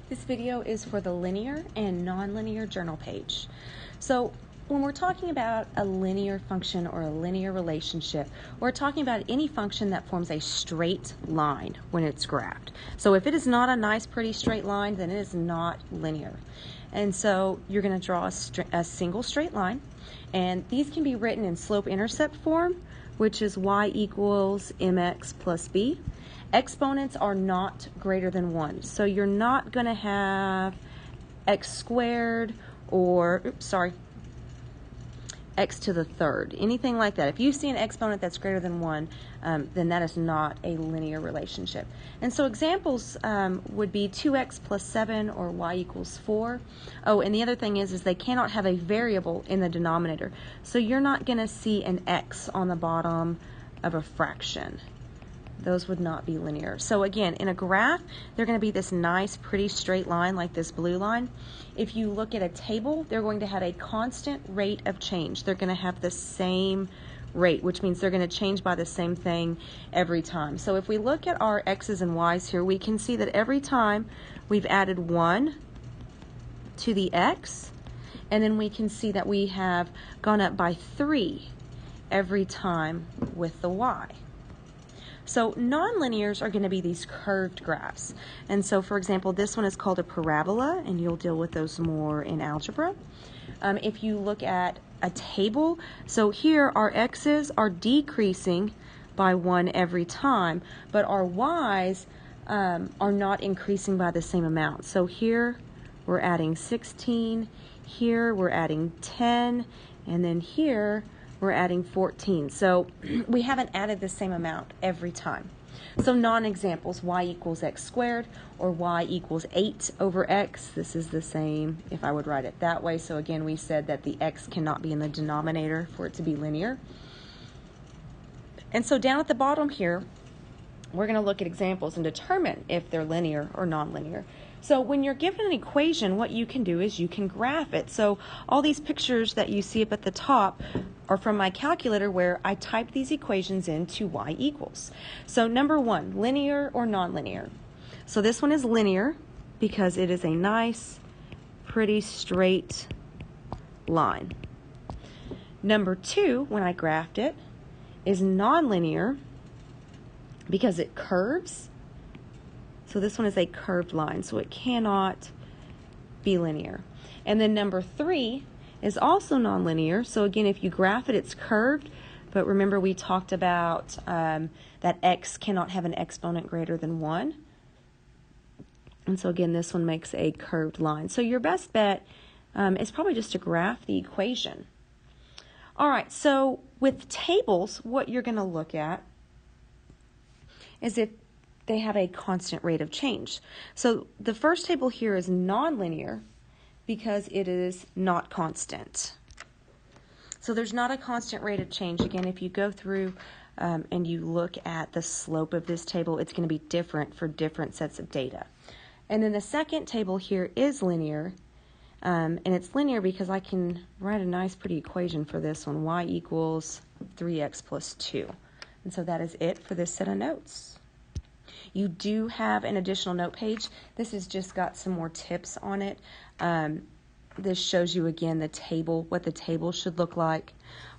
This video is for the linear and nonlinear journal page. So when we're talking about a linear function or a linear relationship, we're talking about any function that forms a straight line when it's graphed. So if it is not a nice, pretty straight line, then it is not linear. And so you're going to draw a single straight line, and these can be written in slope-intercept form, which is y equals mx plus b. Exponents are not greater than 1. So you're not going to have x squared or, x to the third, anything like that. If you see an exponent that's greater than 1, then that is not a linear relationship. And so examples would be 2x plus 7 or y equals 4. Oh, and the other thing is they cannot have a variable in the denominator. So you're not going to see an x on the bottom of a fraction. Those would not be linear. So again, in a graph, they're going to be this nice, pretty straight line like this blue line. If you look at a table, they're going to have a constant rate of change. They're going to have the same rate, which means they're going to change by the same thing every time. So if we look at our x's and y's here, we can see that every time we've added 1 to the x, and then we can see that we have gone up by 3 every time with the y. So nonlinears are going to be these curved graphs. And so, for example, this one is called a parabola, and you'll deal with those more in algebra. If you look at a table, so here our x's are decreasing by 1 every time, but our y's are not increasing by the same amount. So here we're adding 16, here we're adding 10, and then here we're adding 14. So we haven't added the same amount every time. So non-examples, y equals x squared or y equals 8 over x. This is the same if I would write it that way. So again, we said that the x cannot be in the denominator for it to be linear. And so down at the bottom here, we're going to look at examples and determine if they're linear or nonlinear. So when you're given an equation, what you can do is you can graph it. So all these pictures that you see up at the top are from my calculator where I type these equations into y equals. So number 1, linear or nonlinear. So this one is linear because it is a nice, pretty straight line. Number 2, when I graphed it, is nonlinear because it curves. So this one is a curved line, so it cannot be linear. And then number 3 is also nonlinear. So again, if you graph it, it's curved. But remember, we talked about that x cannot have an exponent greater than 1. And so again, this one makes a curved line. So your best bet is probably just to graph the equation. All right, so with tables, what you're going to look at is if they have a constant rate of change. So the first table here is nonlinear because it is not constant. So there's not a constant rate of change. Again, if you go through and you look at the slope of this table, it's going to be different for different sets of data. And then the second table here is linear, and it's linear because I can write a nice pretty equation for this one, y equals 3x plus 2. And so that is it for this set of notes. You do have an additional note page. This has just got some more tips on it. This shows you again the table, what the table should look like,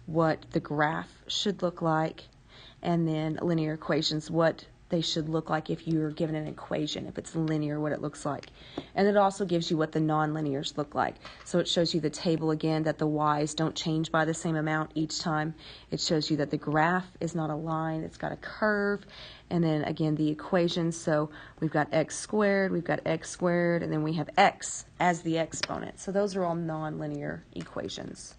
what the graph should look like, and then linear equations, what they should look like if you're given an equation, if it's linear, what it looks like. And it also gives you what the nonlinears look like. So it shows you the table again, that the y's don't change by the same amount each time. It shows you that the graph is not a line, it's got a curve. And then again, the equations, so we've got x squared, and then we have x as the exponent. So those are all nonlinear equations.